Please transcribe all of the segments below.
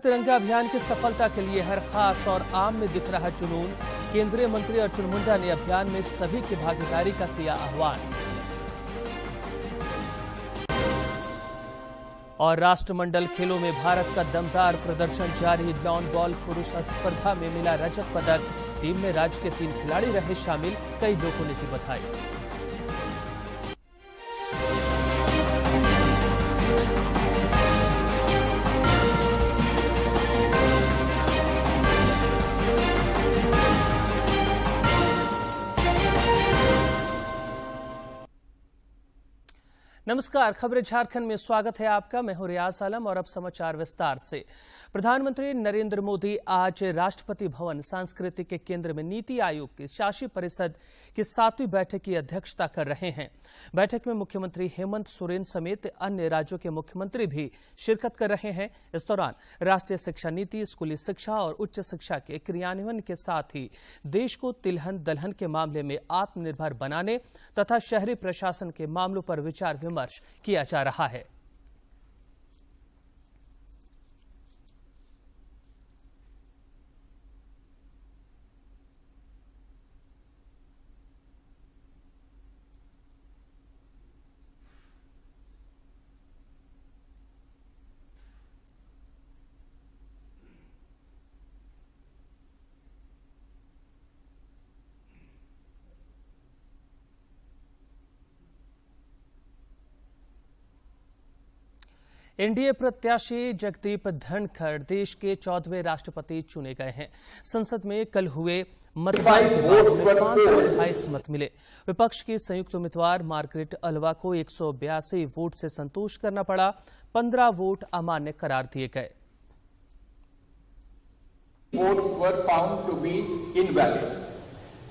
तिरंगा अभियान की सफलता के लिए हर खास और आम में दिख रहा जुनून। केंद्रीय मंत्री अर्जुन मुंडा ने अभियान में सभी की भागीदारी का किया आह्वान। और राष्ट्रमंडल खेलों में भारत का दमदार प्रदर्शन जारी। लॉन बॉल पुरुष स्पर्धा में मिला रजत पदक। टीम में राज्य के 3 खिलाड़ी रहे शामिल। कई लोगों ने दी बधाई। नमस्कार, खबरें झारखंड में स्वागत है आपका। मैं हूं रियाज आलम और अब समाचार विस्तार से। प्रधानमंत्री नरेंद्र मोदी आज राष्ट्रपति भवन सांस्कृतिक के केंद्र में नीति आयोग की शासी परिषद की 7वीं बैठक की अध्यक्षता कर रहे हैं। बैठक में मुख्यमंत्री हेमंत सोरेन समेत अन्य राज्यों के मुख्यमंत्री भी शिरकत कर रहे हैं। इस दौरान राष्ट्रीय शिक्षा नीति, स्कूली शिक्षा और उच्च शिक्षा के क्रियान्वयन के साथ ही देश को तिलहन दलहन के मामले में आत्मनिर्भर बनाने तथा शहरी प्रशासन के मामलों पर विचार विमर्श किया जा रहा है। एनडीए प्रत्याशी जगदीप धनखड़ देश के 14वें राष्ट्रपति चुने गए हैं। संसद में कल हुए मतदान के बाद 528 मत मिले। विपक्ष की संयुक्त उम्मीदवार मार्गरेट अल्वा को 182 वोट से संतोष करना पड़ा। 15 वोट अमान्य करार दिए गए। Votes were found to be invalid.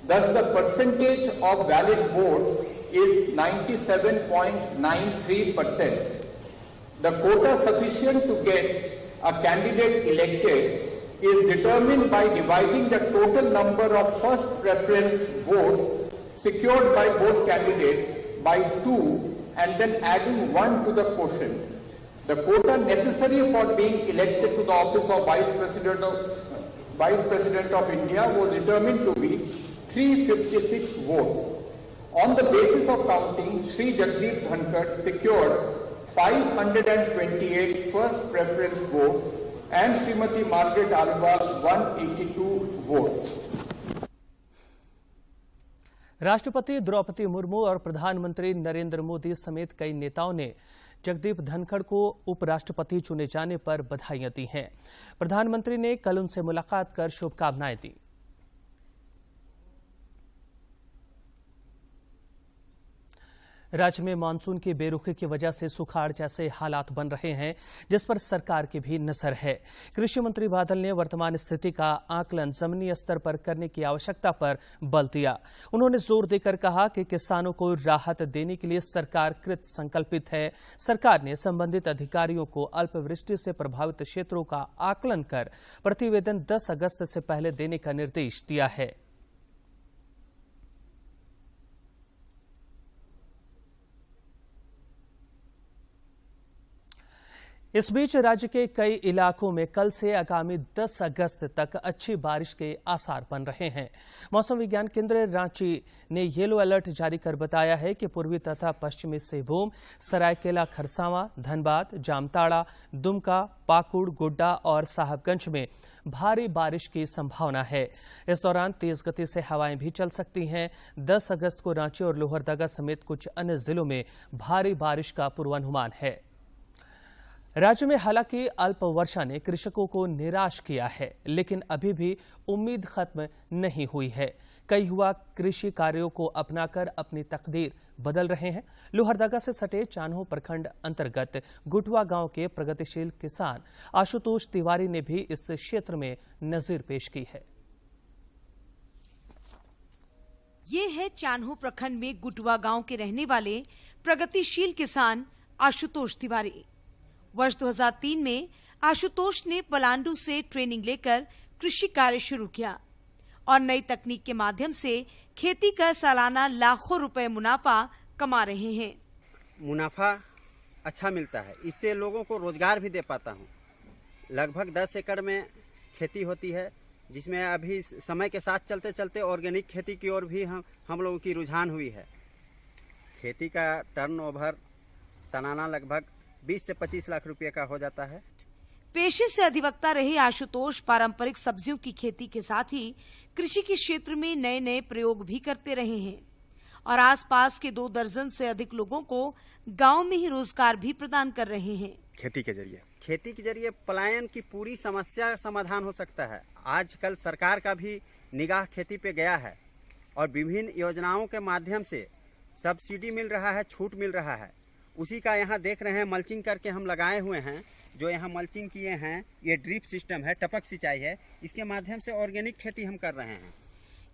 Thus, the percentage of valid votes is 97.93%. The quota sufficient to get a candidate elected is determined by dividing the total number of first preference votes secured by both candidates by 2 and then adding 1 to the quotient. The quota necessary for being elected to the office of Vice President of India was determined to be 356 votes. On the basis of counting, Shri Jagdeep Dhankar secured 528 first preference votes and Srimati Margaret Alva 182 votes. राष्ट्रपति द्रौपदी मुर्मू और प्रधानमंत्री नरेंद्र मोदी समेत कई नेताओं ने जगदीप धनखड़ को उपराष्ट्रपति चुने जाने पर बधाइयां दी हैं। प्रधानमंत्री ने कल उनसे मुलाकात कर शुभकामनाएं दी। राज्य में मानसून की बेरुखी की वजह से सुखाड़ जैसे हालात बन रहे हैं, जिस पर सरकार की भी नजर है। कृषि मंत्री बादल ने वर्तमान स्थिति का आकलन जमीनी स्तर पर करने की आवश्यकता पर बल दिया। उन्होंने जोर देकर कहा कि किसानों को राहत देने के लिए सरकार कृत संकल्पित है। सरकार ने संबंधित अधिकारियों को अल्पवृष्टि से प्रभावित क्षेत्रों का आकलन कर प्रतिवेदन 10 अगस्त से पहले देने का निर्देश दिया है। इस बीच राज्य के कई इलाकों में कल से आगामी 10 अगस्त तक अच्छी बारिश के आसार बन रहे हैं। मौसम विज्ञान केंद्र रांची ने येलो अलर्ट जारी कर बताया है कि पूर्वी तथा पश्चिमी सिंहभूम, सरायकेला खरसावां, धनबाद, जामताड़ा, दुमका, पाकुड़, गोड्डा और साहबगंज में भारी बारिश की संभावना है। इस दौरान तेज गति से हवाएं भी चल सकती हैं। 10 अगस्त को रांची और लोहरदगा समेत कुछ अन्य जिलों में भारी बारिश का पूर्वानुमान है। राज्य में हालांकि अल्प वर्षा ने कृषकों को निराश किया है, लेकिन अभी भी उम्मीद खत्म नहीं हुई है। कई युवा कृषि कार्यों को अपनाकर अपनी तकदीर बदल रहे हैं। लोहरदगा से सटे चान्हो प्रखंड अंतर्गत गुटवा गांव के प्रगतिशील किसान आशुतोष तिवारी ने भी इस क्षेत्र में नजीर पेश की है। ये है चान्हो प्रखंड में गुटवा गांव के रहने वाले प्रगतिशील किसान आशुतोष तिवारी। वर्ष 2003 में आशुतोष ने पलांडू से ट्रेनिंग लेकर कृषि कार्य शुरू किया और नई तकनीक के माध्यम से खेती कर सालाना लाखों रुपए मुनाफा कमा रहे हैं। मुनाफा अच्छा मिलता है, इससे लोगों को रोजगार भी दे पाता हूँ। लगभग 10 एकड़ में खेती होती है, जिसमें अभी समय के साथ चलते चलते ऑर्गेनिक खेती की ओर भी हम लोगों की रुझान हुई है। खेती का टर्नओवर सालाना लगभग 20 से 25 लाख रुपए का हो जाता है। पेशे से अधिवक्ता रहे आशुतोष पारंपरिक सब्जियों की खेती के साथ ही कृषि के क्षेत्र में नए नए प्रयोग भी करते रहे हैं और आसपास के 2 दर्जन से अधिक लोगों को गांव में ही रोजगार भी प्रदान कर रहे हैं। खेती के जरिए पलायन की पूरी समस्या समाधान हो सकता है। आजकल सरकार का भी निगाह खेती पे गया है और विभिन्न योजनाओं के माध्यम से सब्सिडी मिल रहा है, छूट मिल रहा है। उसी का यहाँ देख रहे हैं, मल्चिंग करके हम लगाए हुए हैं। जो यहाँ मल्चिंग किए हैं, ये ड्रिप सिस्टम है, टपक सिंचाई है। इसके माध्यम से ऑर्गेनिक खेती हम कर रहे हैं।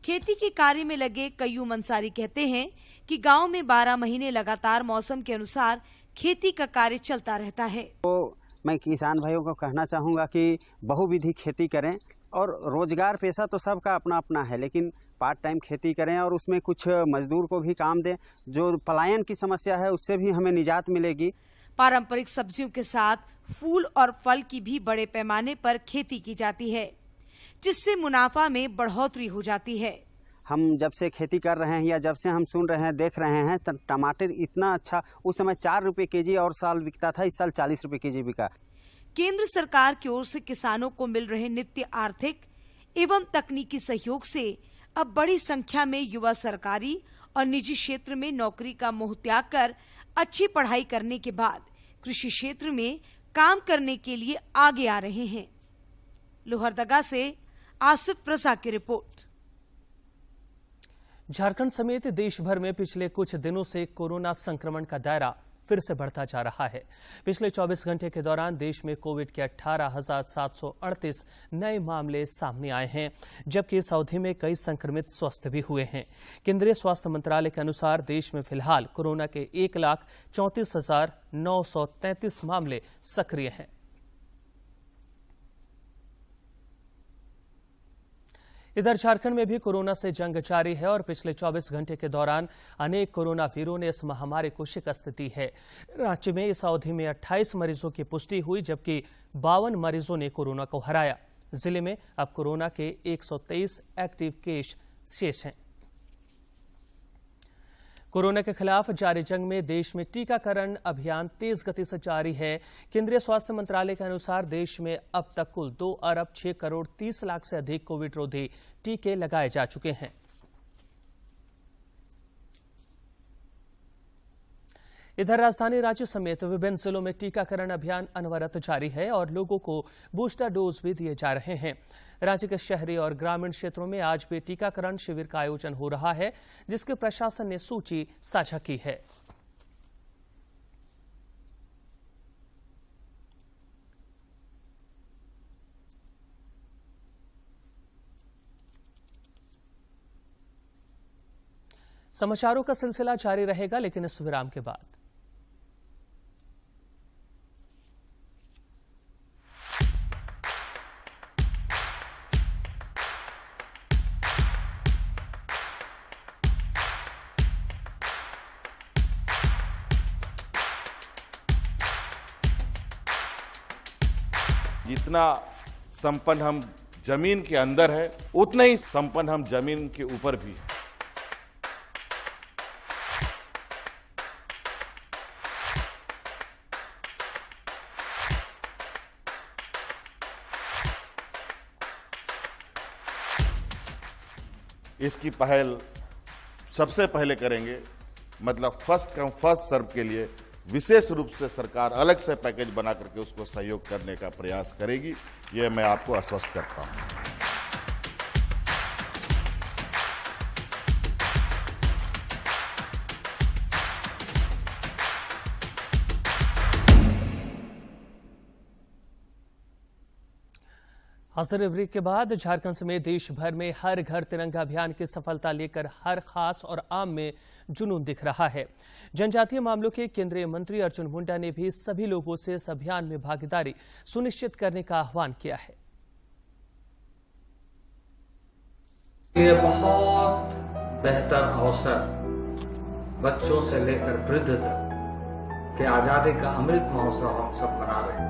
खेती के कार्य में लगे कय्यूम अंसारी कहते हैं कि गांव में 12 महीने लगातार मौसम के अनुसार खेती का कार्य चलता रहता है। तो मैं किसान भाइयों को कहना चाहूँगा कि बहुविधि खेती करें और रोजगार पेशा तो सबका अपना अपना है, लेकिन पार्ट टाइम खेती करें और उसमें कुछ मजदूर को भी काम दें। जो पलायन की समस्या है उससे भी हमें निजात मिलेगी। पारंपरिक सब्जियों के साथ फूल और फल की भी बड़े पैमाने पर खेती की जाती है, जिससे मुनाफा में बढ़ोतरी हो जाती है। हम जब से खेती कर रहे हैं या जब से हम सुन रहे हैं, देख रहे हैं, टमाटर इतना अच्छा, उस समय 4 रुपए केजी और साल बिकता था, इस साल 40 रुपए केजी बिका। केंद्र सरकार की ओर से किसानों को मिल रहे नित्य आर्थिक एवं तकनीकी सहयोग से अब बड़ी संख्या में युवा सरकारी और निजी क्षेत्र में नौकरी का मोह त्याग कर अच्छी पढ़ाई करने के बाद कृषि क्षेत्र में काम करने के लिए आगे आ रहे हैं। लोहरदगा से आसिफ रजा की रिपोर्ट। झारखंड समेत देश भर में पिछले कुछ दिनों से कोरोना संक्रमण का दायरा फिर से बढ़ता जा रहा है। पिछले 24 घंटे के दौरान देश में कोविड के 18,738 नए मामले सामने आए हैं, जबकि इस अवधि में कई संक्रमित स्वस्थ भी हुए हैं। केंद्रीय स्वास्थ्य मंत्रालय के अनुसार देश में फिलहाल कोरोना के 1,34,933 मामले सक्रिय हैं। इधर झारखंड में भी कोरोना से जंग जारी है और पिछले 24 घंटे के दौरान अनेक कोरोना वीरों ने इस महामारी को शिकस्त दी है। राज्य में इस अवधि में 28 मरीजों की पुष्टि हुई, जबकि 52 मरीजों ने कोरोना को हराया। जिले में अब कोरोना के 123 एक्टिव केस शेष हैं। कोरोना के खिलाफ जारी जंग में देश में टीकाकरण अभियान तेज गति से जारी है। केंद्रीय स्वास्थ्य मंत्रालय के अनुसार देश में अब तक कुल 2 अरब 6 करोड़ 30 लाख से अधिक कोविड रोधी टीके लगाए जा चुके हैं। इधर राजधानी रांची समेत विभिन्न जिलों में टीकाकरण अभियान अनवरत जारी है और लोगों को बूस्टर डोज भी दिए जा रहे हैं। रांची के शहरी और ग्रामीण क्षेत्रों में आज भी टीकाकरण शिविर का आयोजन हो रहा है, जिसके प्रशासन ने सूची साझा की है। समाचारों का सिलसिला जारी रहेगा, लेकिन इस विराम के बाद जितना संपन्न हम जमीन के अंदर है, उतना ही संपन्न हम जमीन के ऊपर भी है। इसकी पहल सबसे पहले करेंगे, मतलब फर्स्ट कम फर्स्ट सर्व के लिए विशेष रूप से सरकार अलग से पैकेज बना करके उसको सहयोग करने का प्रयास करेगी। ये मैं आपको आश्वस्त करता हूं। हाजिर ब्रेक के बाद झारखंड समेत देश भर में हर घर तिरंगा अभियान की सफलता लेकर हर खास और आम में जुनून दिख रहा है। जनजातीय मामलों के केंद्रीय मंत्री अर्जुन मुंडा ने भी सभी लोगों से इस अभियान में भागीदारी सुनिश्चित करने का आह्वान किया है। ये बहुत बेहतर अवसर बच्चों से लेकर वृद्ध तक के आजादी का अमृत महोत्सव हम सब मना रहे हैं।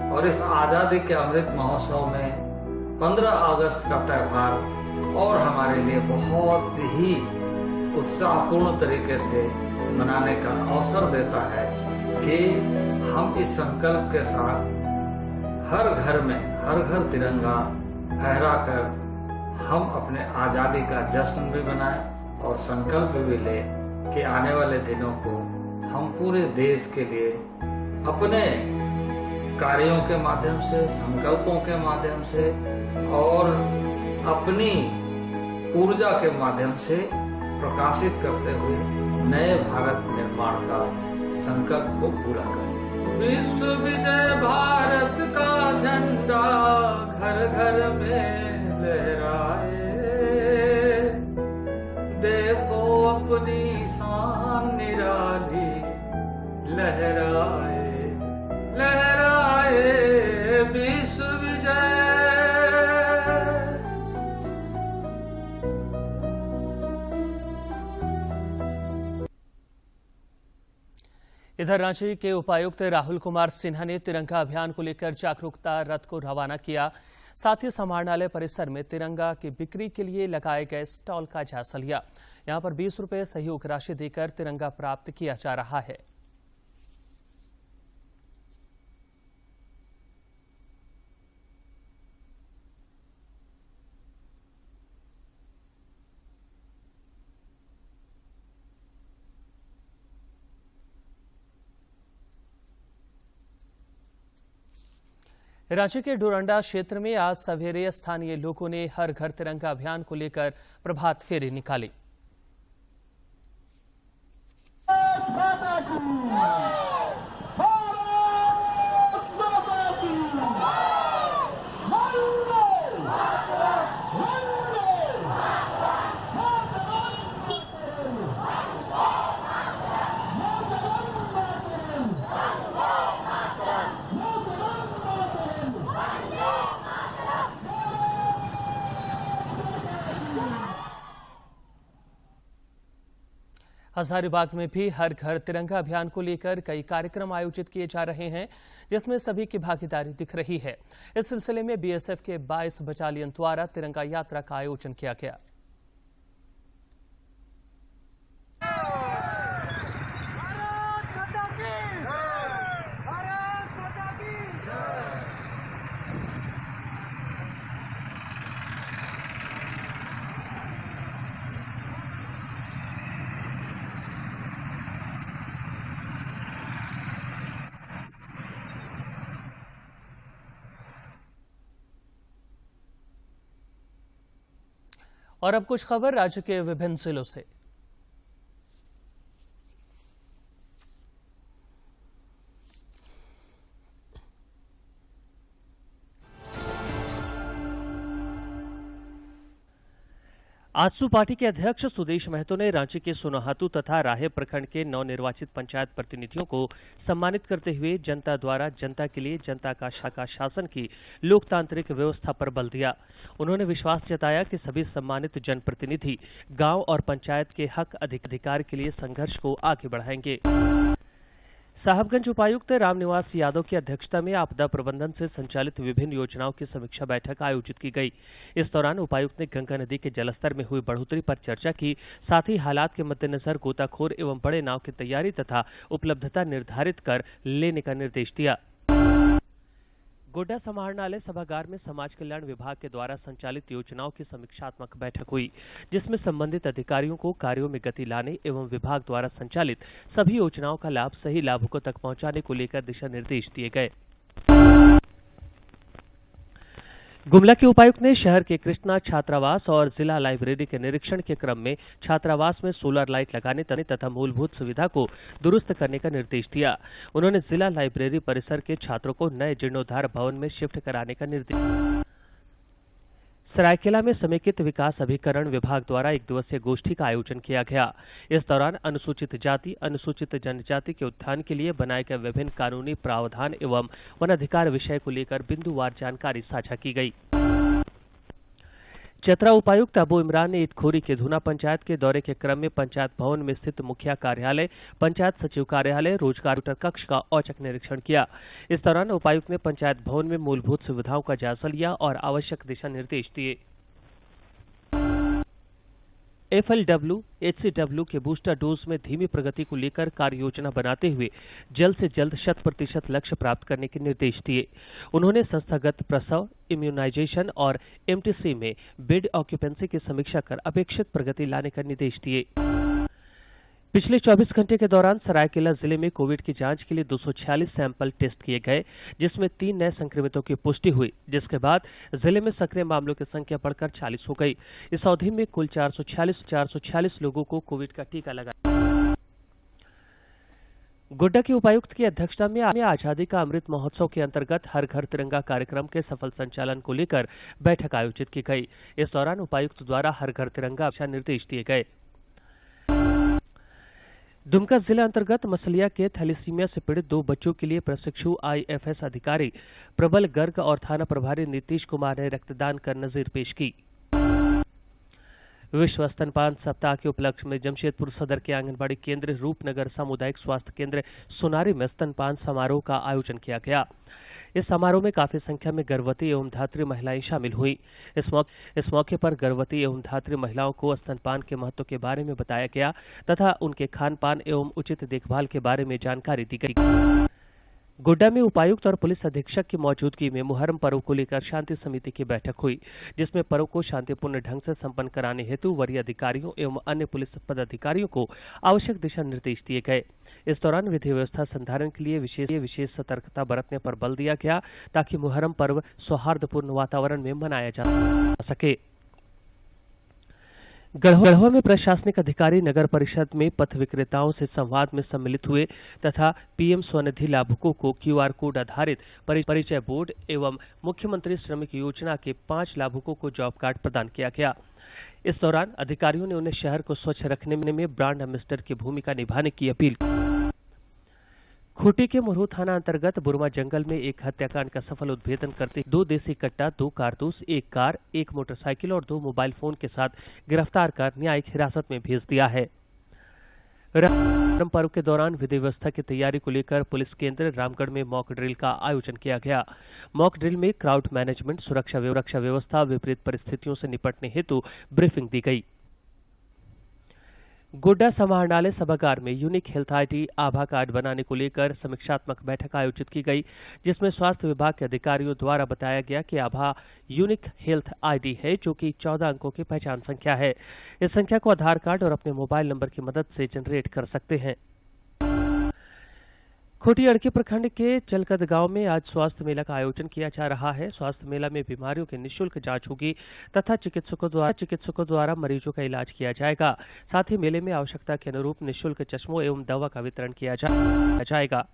और इस आजादी के अमृत महोत्सव में 15 अगस्त का त्यौहार और हमारे लिए बहुत ही उत्साहपूर्ण तरीके से मनाने का अवसर देता है कि हम इस संकल्प के साथ हर घर में हर घर तिरंगा फहराकर हम अपने आजादी का जश्न भी मनाएं और संकल्प भी लें कि आने वाले दिनों को हम पूरे देश के लिए अपने कार्यों के माध्यम से, संकल्पों के माध्यम से और अपनी ऊर्जा के माध्यम से प्रकाशित करते हुए नए भारत निर्माण का संकल्प को पूरा करें। विश्व विजय भारत का झंडा घर घर में लहराए, देखो अपनी शान निराली लहराए, लहराए विश्व विजय। इधर रांची के उपायुक्त राहुल कुमार सिन्हा ने तिरंगा अभियान को लेकर जागरूकता रथ को रवाना किया। साथ ही समाहरणालय परिसर में तिरंगा की बिक्री के लिए लगाए गए स्टॉल का जायजा लिया। यहां पर 20 रुपए सहयोग राशि देकर तिरंगा प्राप्त किया जा रहा है। रांची के डोरंडा क्षेत्र में आज सवेरे स्थानीय लोगों ने हर घर तिरंगा अभियान को लेकर प्रभात फेरी निकाली। हजारीबाग में भी हर घर तिरंगा अभियान को लेकर कई कार्यक्रम आयोजित किए जा रहे हैं, जिसमें सभी की भागीदारी दिख रही है। इस सिलसिले में बीएसएफ के 22 बटालियन द्वारा तिरंगा यात्रा का आयोजन किया गया। और अब कुछ खबर राज्य के विभिन्न जिलों से। आजसू पार्टी के अध्यक्ष सुदेश महतो ने रांची के सोनाहातू तथा राहे प्रखंड के नवनिर्वाचित पंचायत प्रतिनिधियों को सम्मानित करते हुए जनता द्वारा जनता के लिए जनता का शासन की लोकतांत्रिक व्यवस्था पर बल दिया। उन्होंने विश्वास जताया कि सभी सम्मानित जनप्रतिनिधि गांव और पंचायत के हक अधिकार के लिए संघर्ष को आगे बढ़ाएंगे। साहबगंज उपायुक्त रामनिवास यादव की अध्यक्षता में आपदा प्रबंधन से संचालित विभिन्न योजनाओं की समीक्षा बैठक आयोजित की गई। इस दौरान उपायुक्त ने गंगा नदी के जलस्तर में हुई बढ़ोतरी पर चर्चा की। साथ ही हालात के मद्देनजर गोताखोर एवं बड़े नाव की तैयारी तथा उपलब्धता निर्धारित कर लेने का निर्देश दिया। गोड्डा समाहरणालय सभागार में समाज कल्याण विभाग के द्वारा संचालित योजनाओं की समीक्षात्मक बैठक हुई, जिसमें संबंधित अधिकारियों को कार्यों में गति लाने एवं विभाग द्वारा संचालित सभी योजनाओं का लाभ सही लाभुकों तक पहुंचाने को लेकर दिशा निर्देश दिए गए। गुमला के उपायुक्त ने शहर के कृष्णा छात्रावास और जिला लाइब्रेरी के निरीक्षण के क्रम में छात्रावास में सोलर लाइट लगाने तथा मूलभूत सुविधा को दुरुस्त करने का निर्देश दिया। उन्होंने जिला लाइब्रेरी परिसर के छात्रों को नए जीर्णोद्धार भवन में शिफ्ट कराने का निर्देश। सरायकेला में समेकित विकास अभिकरण विभाग द्वारा एक दिवसीय गोष्ठी का आयोजन किया गया। इस दौरान अनुसूचित जाति अनुसूचित जनजाति के उत्थान के लिए बनाए गए विभिन्न कानूनी प्रावधान एवं वन अधिकार विषय को लेकर बिंदुवार जानकारी साझा की गई। चतरा उपायुक्त अबू इमरान ने ईटखोरी के धुना पंचायत के दौरे के क्रम में पंचायत भवन में स्थित मुखिया कार्यालय, पंचायत सचिव कार्यालय, रोजगार कक्ष का औचक निरीक्षण किया। इस दौरान उपायुक्त ने पंचायत भवन में मूलभूत सुविधाओं का जायजा लिया और आवश्यक दिशा निर्देश दिए। FLW, HCW के बूस्टर डोज में धीमी प्रगति को लेकर कार्य योजना बनाते हुए जल्द से जल्द 100% लक्ष्य प्राप्त करने के निर्देश दिए। उन्होंने संस्थागत प्रसव, इम्यूनाइजेशन और MTC में बेड ऑक्यूपेंसी की समीक्षा कर अपेक्षित प्रगति लाने का निर्देश दिए। पिछले 24 घंटे के दौरान सरायकेला जिले में कोविड की जांच के लिए 246 सैंपल टेस्ट किए गए, जिसमें 3 नए संक्रमितों की पुष्टि हुई, जिसके बाद जिले में सक्रिय मामलों की संख्या बढ़कर 40 हो गई। इस अवधि में कुल 446 लोगों को कोविड का टीका लगाया। गोड्डा के उपायुक्त की अध्यक्षता में आजादी का अमृत महोत्सव के अंतर्गत हर घर तिरंगा कार्यक्रम के सफल संचालन को लेकर बैठक आयोजित की गई। इस दौरान उपायुक्त द्वारा हर घर तिरंगा दिशा निर्देश दिए गए। दुमका जिला अंतर्गत मसलिया के थैलेसीमिया से पीड़ित 2 बच्चों के लिए प्रशिक्षु IFS अधिकारी प्रबल गर्ग और थाना प्रभारी नीतीश कुमार ने रक्तदान कर नजीर पेश की। विश्व स्तनपान सप्ताह के उपलक्ष्य में जमशेदपुर सदर के आंगनबाड़ी केंद्र रूपनगर सामुदायिक स्वास्थ्य केंद्र सोनारी में स्तनपान समारोह का आयोजन किया गया। इस समारोह में काफी संख्या में गर्भवती एवं धात्री महिलाएं शामिल हुई। इस मौके पर गर्भवती एवं धात्री महिलाओं को स्तनपान के महत्व के बारे में बताया गया तथा उनके खान पान एवं उचित देखभाल के बारे में जानकारी दी गई। गोड्डा में उपायुक्त और पुलिस अधीक्षक की मौजूदगी में मुहर्रम पर्व को लेकर शांति समिति की बैठक हुई, जिसमें पर्व को शांतिपूर्ण ढंग से संपन्न कराने हेतु वरीय अधिकारियों एवं अन्य पुलिस पदाधिकारियों को आवश्यक दिशा निर्देश दिए गए। इस दौरान विधि व्यवस्था संधारण के लिए विशेष सतर्कता बरतने पर बल दिया गया ताकि मुहर्रम पर्व सौहार्दपूर्ण वातावरण में मनाया जा सके। गढ़वा में प्रशासनिक अधिकारी नगर परिषद में पथ विक्रेताओं से संवाद में सम्मिलित हुए तथा PM स्वनिधि लाभुकों को QR कोड आधारित परिचय बोर्ड एवं मुख्यमंत्री श्रमिक योजना के 5 लाभुकों को जॉब कार्ड प्रदान किया गया। इस दौरान अधिकारियों ने उन्हें शहर को स्वच्छ रखने में ब्रांड एम्बेसडर की भूमिका निभाने की अपील की। खूंटी के मुरहू थाना अंतर्गत बुरमा जंगल में एक हत्याकांड का सफल उद्भेदन करते 2 देसी कट्टा, 2 कारतूस, 1 कार, 1 मोटरसाइकिल और 2 मोबाइल फोन के साथ गिरफ्तार कर न्यायिक हिरासत में भेज दिया है। रामनवमी पर्व के दौरान विधि व्यवस्था की तैयारी को लेकर पुलिस केंद्र रामगढ़ में मॉक ड्रिल का आयोजन किया गया। मॉक ड्रिल में क्राउड मैनेजमेंट, सुरक्षा व्यवस्था, विपरीत परिस्थितियों से निपटने हेतु ब्रीफिंग दी गई। गोड्डा समाहरणालय सभागार में यूनिक हेल्थ ID आभा कार्ड बनाने को लेकर समीक्षात्मक बैठक आयोजित की गई, जिसमें स्वास्थ्य विभाग के अधिकारियों द्वारा बताया गया कि आभा यूनिक हेल्थ ID है, जो कि 14 अंकों की पहचान संख्या है। इस संख्या को आधार कार्ड और अपने मोबाइल नंबर की मदद से जनरेट कर सकते हैं। खूंटी अड़की प्रखंड के चलकद गांव में आज स्वास्थ्य मेला का आयोजन किया जा रहा है। स्वास्थ्य मेला में बीमारियों की निःशुल्क जांच होगी तथा चिकित्सकों द्वारा मरीजों का इलाज किया जाएगा। साथ ही मेले में आवश्यकता के अनुरूप निःशुल्क चश्मों एवं दवा का वितरण किया जाएगा।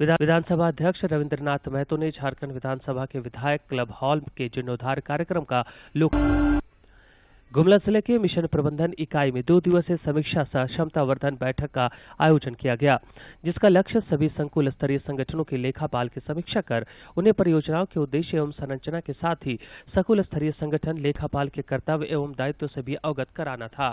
विधानसभा अध्यक्ष रविंद्रनाथ महतो ने झारखंड विधानसभा के विधायक क्लब हॉल के जीर्णोद्धार कार्यक्रम का गुमला जिले के मिशन प्रबंधन इकाई में 2 दिवसीय समीक्षा सह क्षमतावर्धन बैठक का आयोजन किया गया, जिसका लक्ष्य सभी संकुल स्तरीय संगठनों के लेखापाल की समीक्षा कर उन्हें परियोजनाओं के उद्देश्य एवं संरचना के साथ ही संकुल स्तरीय संगठन लेखापाल के कर्तव्य एवं दायित्व से भी अवगत कराना था।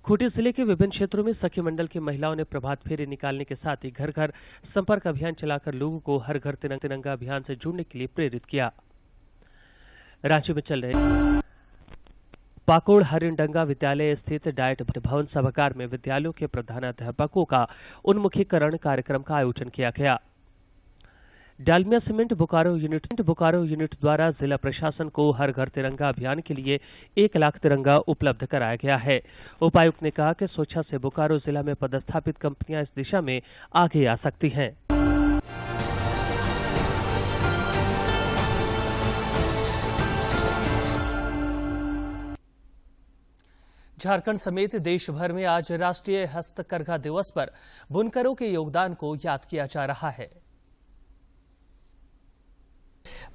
खूंटी जिले के विभिन्न क्षेत्रों में सखी मंडल की महिलाओं ने प्रभात फेरी निकालने के साथ ही घर घर संपर्क अभियान चलाकर लोगों को हर घर तिरंगा अभियान से जुड़ने के लिए प्रेरित किया। रांची में चल रहे पाकोड़ हरिणडंगा विद्यालय स्थित डाइट भवन सभागार में विद्यालयों के प्रधानाध्यापकों का उन्मुखीकरण कार्यक्रम का आयोजन किया गया। डालमिया सीमेंट बोकारो यूनिट द्वारा जिला प्रशासन को हर घर तिरंगा अभियान के लिए 1 लाख तिरंगा उपलब्ध कराया गया है। उपायुक्त ने कहा कि सोचा से बोकारो जिला में पदस्थापित कंपनियां इस दिशा में आगे आ सकती हैं। झारखंड समेत देश भर में आज राष्ट्रीय हस्तकरघा दिवस पर बुनकरों के योगदान को याद किया जा रहा है।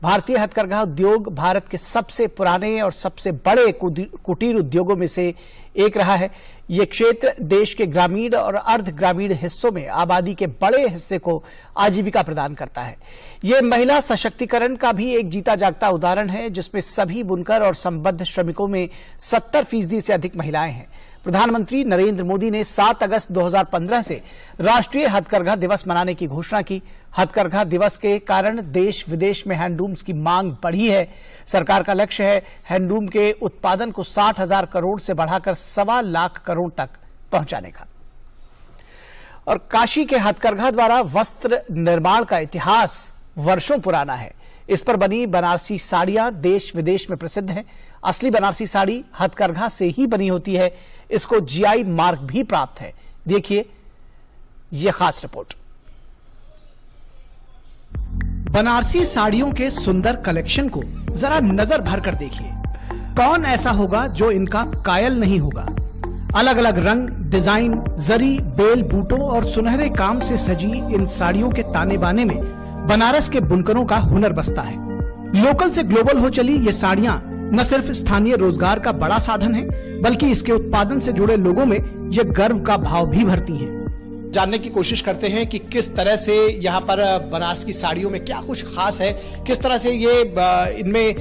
भारतीय हथकरघा उद्योग भारत के सबसे पुराने और सबसे बड़े कुटीर उद्योगों में से एक रहा है। ये क्षेत्र देश के ग्रामीण और अर्ध ग्रामीण हिस्सों में आबादी के बड़े हिस्से को आजीविका प्रदान करता है। ये महिला सशक्तिकरण का भी एक जीता जागता उदाहरण है, जिसमें सभी बुनकर और संबद्ध श्रमिकों में 70% से अधिक महिलाएं हैं। प्रधानमंत्री नरेंद्र मोदी ने 7 अगस्त 2015 से राष्ट्रीय हथकरघा दिवस मनाने की घोषणा की। हथकरघा दिवस के कारण देश विदेश में हैंडलूम्स की मांग बढ़ी है। सरकार का लक्ष्य है हैंडलूम के उत्पादन को 60,000 करोड़ से बढ़ाकर 1.25 लाख करोड़ तक पहुंचाने का। और काशी के हथकरघा द्वारा वस्त्र निर्माण का इतिहास वर्षों पुराना है। इस पर बनी बनारसी साड़ियां देश विदेश में प्रसिद्ध हैं। असली बनारसी साड़ी हथकरघा से ही बनी होती है। इसको जीआई मार्क भी प्राप्त है। देखिए यह खास रिपोर्ट। बनारसी साड़ियों के सुंदर कलेक्शन को जरा नजर भर कर देखिए। कौन ऐसा होगा जो इनका कायल नहीं होगा। अलग अलग रंग, डिजाइन, जरी, बेल बूटों और सुनहरे काम से सजी इन साड़ियों के ताने बाने में बनारस के बुनकरों का हुनर बसता है। लोकल से ग्लोबल हो चली ये साड़ियां न सिर्फ स्थानीय रोजगार का बड़ा साधन है, बल्कि इसके उत्पादन से जुड़े लोगों में ये गर्व का भाव भी भरती हैं। जानने की कोशिश करते हैं कि किस तरह से यहाँ पर बनारस की साड़ियों में क्या कुछ खास है, किस तरह से ये इनमें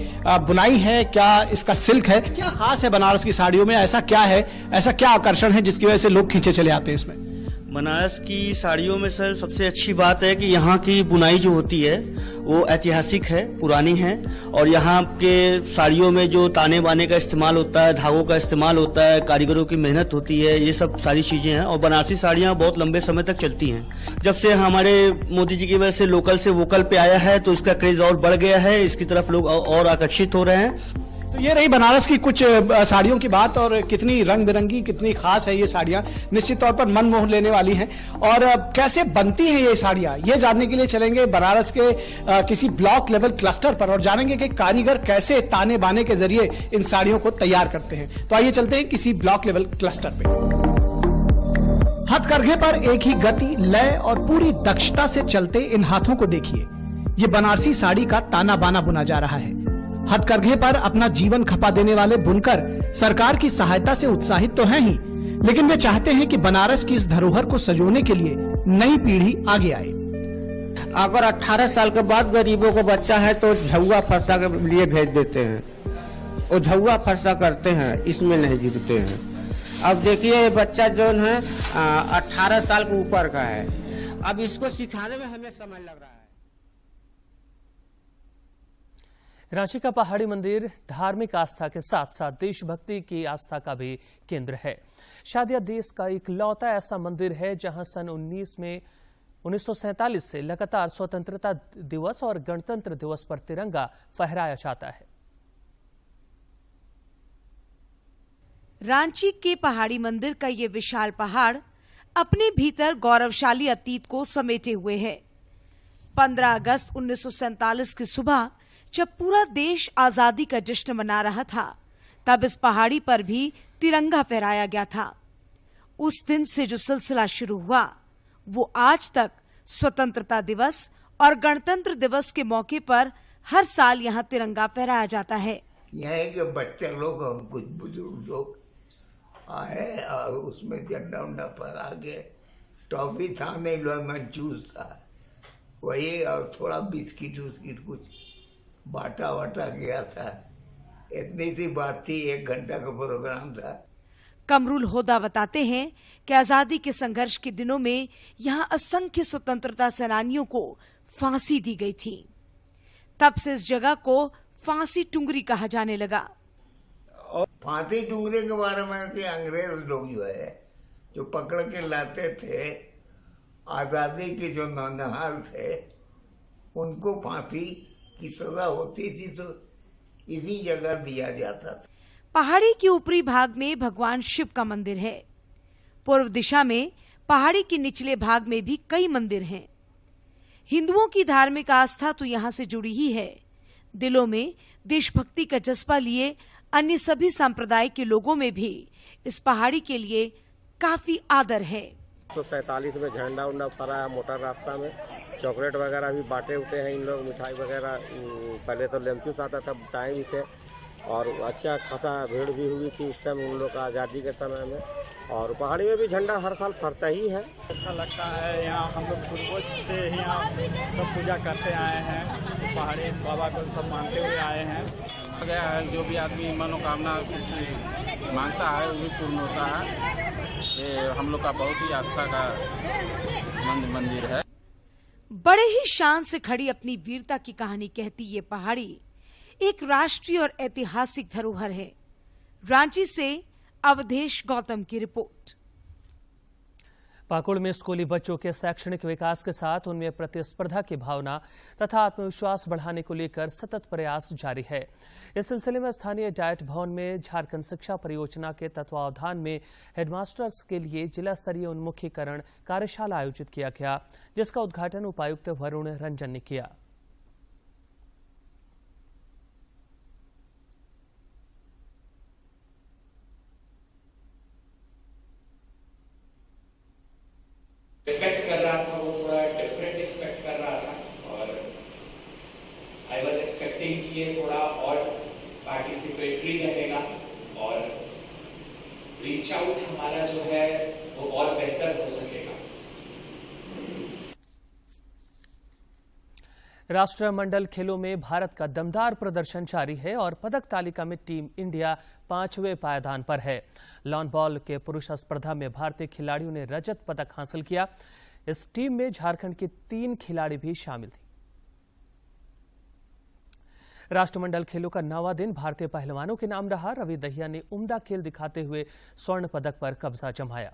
बुनाई है, क्या इसका सिल्क है, क्या खास है बनारस की साड़ियों में, ऐसा क्या है, ऐसा क्या आकर्षण है जिसकी वजह से लोग खींचे चले आते हैं इसमें। बनारस की साड़ियों में सर सबसे अच्छी बात है कि यहाँ की बुनाई जो होती है वो ऐतिहासिक है, पुरानी है, और यहाँ के साड़ियों में जो ताने बाने का इस्तेमाल होता है, धागों का इस्तेमाल होता है, कारीगरों की मेहनत होती है, ये सब सारी चीज़ें हैं। और बनारसी साड़ियाँ बहुत लंबे समय तक चलती हैं। जब से हमारे मोदी जी की वजह से लोकल से वोकल पे आया है तो इसका क्रेज और बढ़ गया है, इसकी तरफ लोग और आकर्षित हो रहे हैं। तो ये रही बनारस की कुछ साड़ियों की बात, और कितनी रंग बिरंगी, कितनी खास है ये साड़ियां, निश्चित तौर पर मन मोह लेने वाली हैं। और कैसे बनती हैं ये साड़ियां, ये जानने के लिए चलेंगे बनारस के किसी ब्लॉक लेवल क्लस्टर पर और जानेंगे कि कारीगर कैसे ताने बाने के जरिए इन साड़ियों को तैयार करते हैं। तो आइए चलते हैं किसी ब्लॉक लेवल क्लस्टर पे। हथकरघे पर एक ही गति, लय और पूरी दक्षता से चलते इन हाथों को देखिए। ये बनारसी साड़ी का ताना बाना बुना जा रहा है। हथकरघे पर अपना जीवन खपा देने वाले बुनकर सरकार की सहायता से उत्साहित तो हैं ही, लेकिन वे चाहते हैं कि बनारस की इस धरोहर को सजोने के लिए नई पीढ़ी आगे आए। अगर 18 साल के बाद गरीबों को बच्चा है तो झुआ फरसा के लिए भेज देते हैं, वो झुआ फरसा करते हैं, इसमें नहीं जुटते हैं। अब देखिए बच्चा जो है 18 साल के ऊपर का है, अब इसको सिखाने में हमें समय लग रहा है। रांची का पहाड़ी मंदिर धार्मिक आस्था के साथ साथ देशभक्ति की आस्था का भी केंद्र है। शायद यह देश का इकलौता ऐसा मंदिर है जहां सन 1947 से लगातार स्वतंत्रता दिवस और गणतंत्र दिवस पर तिरंगा फहराया जाता है। रांची के पहाड़ी मंदिर का ये विशाल पहाड़ अपने भीतर गौरवशाली अतीत को समेटे हुए है। 15 अगस्त 1947 की सुबह जब पूरा देश आजादी का जश्न मना रहा था, तब इस पहाड़ी पर भी तिरंगा फहराया गया था। उस दिन से जो सिलसिला शुरू हुआ वो आज तक स्वतंत्रता दिवस और गणतंत्र दिवस के मौके पर हर साल यहाँ तिरंगा फहराया जाता है। यह के बच्चे लोग और कुछ बुजुर्ग लोग आए और उसमें झंडा उंडा फहरा के, टॉफी था नहीं, लेमन जूस था वही, और थोड़ा बिस्किट उस्किट कुछ बाटा वाटा गया था। इतनी सी बात थी, 1 घंटा का प्रोग्राम था। कमरुल होदा बताते हैं कि आजादी के संघर्ष के दिनों में यहाँ असंख्य स्वतंत्रता सेनानियों को फांसी दी गई थी। तब से इस जगह को फांसी टुंगरी कहा जाने लगा। और फांसी टुंगरी के बारे में कि अंग्रेज लोग जो है जो पकड़ के लाते थे, आजादी के जो नौनिहाल थे, उनको फांसी की सजा होती थी तो इसी जगह दिया जाता था। पहाड़ी के ऊपरी भाग में भगवान शिव का मंदिर है। पूर्व दिशा में पहाड़ी के निचले भाग में भी कई मंदिर हैं। हिंदुओं की धार्मिक आस्था तो यहाँ से जुड़ी ही है। दिलों में देशभक्ति का जज्बा लिए अन्य सभी संप्रदाय के लोगों में भी इस पहाड़ी के लिए काफी आदर है। 147 में झंडा उंडा फहरा है मोटर रास्ता में, चॉकलेट वगैरह भी बांटे उठे हैं इन लोग, मिठाई वगैरह। पहले तो लेमचूस आता था, टाइम भी थे और अच्छा खासा भीड़ भी हुई थी उस टाइम उन लोग का आज़ादी के समय में। और पहाड़ी में भी झंडा हर साल फहरता ही है। अच्छा लगता है, यहाँ हम लोग पूर्वज से ही यहाँ सब पूजा करते आए हैं, पहाड़ी बाबा को सब मानते हुए आए हैं। गया है जो भी आदमी मनोकामना मांगता है वो भी पूर्ण होता है। ये हम लोग का बहुत ही आस्था का मंदिर है। बड़े ही शान से खड़ी अपनी वीरता की कहानी कहती ये पहाड़ी एक राष्ट्रीय और ऐतिहासिक धरोहर है। रांची से अवधेश गौतम की रिपोर्ट। पाकुड़ में स्कूली बच्चों के शैक्षणिक विकास के साथ उनमें प्रतिस्पर्धा की भावना तथा आत्मविश्वास बढ़ाने को लेकर सतत प्रयास जारी है। इस सिलसिले में स्थानीय डाइट भवन में झारखंड शिक्षा परियोजना के तत्वावधान में हेडमास्टर्स के लिए जिला स्तरीय उन्मुखीकरण कार्यशाला आयोजित किया गया, जिसका उद्घाटन उपायुक्त वरुण रंजन ने किया। एक्सपेक्ट कर रहा था वो थोड़ा डिफरेंट एक्सपेक्ट कर रहा था और आई वाज एक्सपेक्टिंग कि ये थोड़ा और पार्टिसिपेटरी रहेगा और रीच आउट हमारा जो है वो और बेहतर हो सकेगा। राष्ट्रमंडल खेलों में भारत का दमदार प्रदर्शन जारी है और पदक तालिका में टीम इंडिया 5वें पायदान पर है। लॉन बॉल के पुरुष स्पर्धा में भारतीय खिलाड़ियों ने रजत पदक हासिल किया। इस टीम में झारखंड के 3 खिलाड़ी भी शामिल थे। राष्ट्रमंडल खेलों का 9वां दिन भारतीय पहलवानों के नाम रहा। रवि दहिया ने उम्दा खेल दिखाते हुए स्वर्ण पदक पर कब्जा जमाया।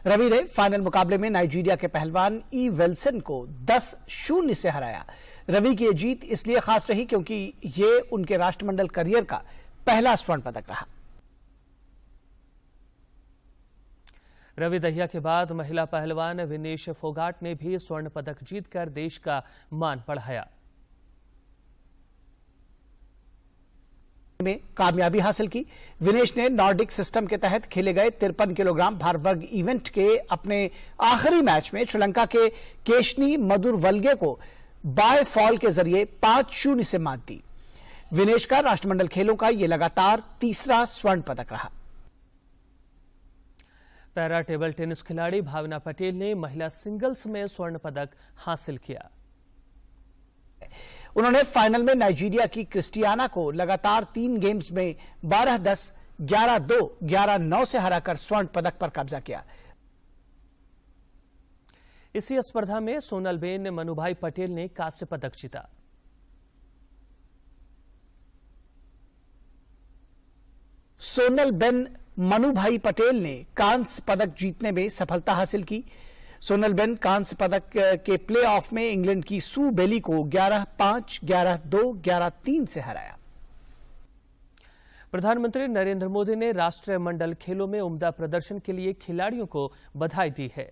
रवि ने फाइनल मुकाबले में नाइजीरिया के पहलवान ई विल्सन को 10-0 से हराया। रवि की यह जीत इसलिए खास रही क्योंकि ये उनके राष्ट्रमंडल करियर का पहला स्वर्ण पदक रहा। रवि दहिया के बाद महिला पहलवान विनेश फोगाट ने भी स्वर्ण पदक जीतकर देश का मान बढ़ाया। में कामयाबी हासिल की। विनेश ने नॉर्डिक सिस्टम के तहत खेले गए 53 किलोग्राम भार वर्ग इवेंट के अपने आखिरी मैच में श्रीलंका के केशनी मधुरवल्गे को बाय फॉल के जरिए 5-0 से मात दी। विनेश का राष्ट्रमंडल खेलों का यह लगातार तीसरा स्वर्ण पदक रहा। पैरा टेबल टेनिस खिलाड़ी भावना पटेल ने महिला सिंगल्स में स्वर्ण पदक हासिल किया। उन्होंने फाइनल में नाइजीरिया की क्रिस्टियाना को लगातार 3 गेम्स में 12-10, 11-2, 11-9 से हराकर स्वर्ण पदक पर कब्जा किया। इसी स्पर्धा में सोनलबेन मनुभाई पटेल ने कांस्य पदक जीता। सोनलबेन मनुभाई पटेल ने कांस्य पदक जीतने में सफलता हासिल की। सोनलबेन कांस्य पदक के प्लेऑफ में इंग्लैंड की सू बेली को 11-5, 11-2, 11-3 से हराया। प्रधानमंत्री नरेंद्र मोदी ने राष्ट्रमंडल खेलों में उम्दा प्रदर्शन के लिए खिलाड़ियों को बधाई दी है।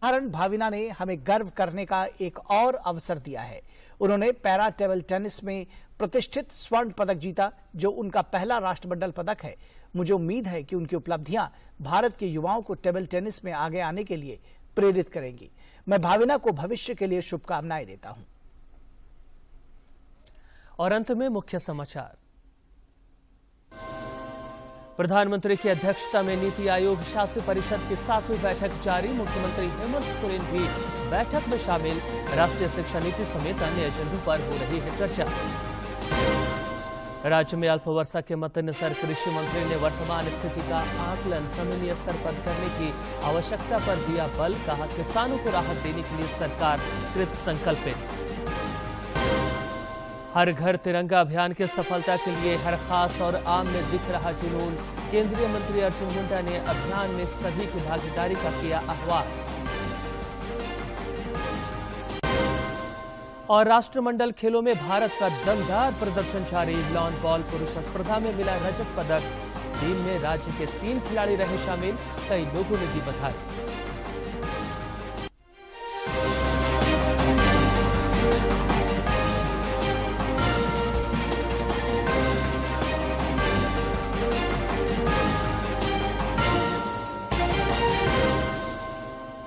भाविना ने हमें गर्व करने का एक और अवसर दिया है। उन्होंने पैरा टेबल टेनिस में प्रतिष्ठित स्वर्ण पदक जीता, जो उनका पहला राष्ट्रमंडल पदक है। मुझे उम्मीद है कि उनकी उपलब्धियां भारत के युवाओं को टेबल टेनिस में आगे आने के लिए प्रेरित करेंगी। मैं भाविना को भविष्य के लिए शुभकामनाएं देता हूं। और अंत में मुख्य समाचार। प्रधानमंत्री की अध्यक्षता में नीति आयोग शासी परिषद की 7वीं बैठक जारी। मुख्यमंत्री हेमंत सोरेन भी बैठक में शामिल। राष्ट्रीय शिक्षा नीति समेत अन्य एजेंडों पर हो रही है चर्चा। राज्य में अल्प वर्षा के मद्देनजर कृषि मंत्री ने वर्तमान स्थिति का आकलन जमीनी स्तर पर करने की आवश्यकता पर दिया बल। कहा, किसानों को राहत देने के लिए सरकार कृत संकल्पित। हर घर तिरंगा अभियान की सफलता के लिए हर खास और आम में दिख रहा जुनून। केंद्रीय मंत्री अर्जुन मुंडा ने अभियान में सभी की भागीदारी का किया आह्वान। और राष्ट्रमंडल खेलों में भारत का दमदार प्रदर्शन जारी। लॉन बॉल पुरुष स्पर्धा में मिला रजत पदक। टीम में राज्य के 3 खिलाड़ी रहे शामिल। कई लोगों ने दी बधाई।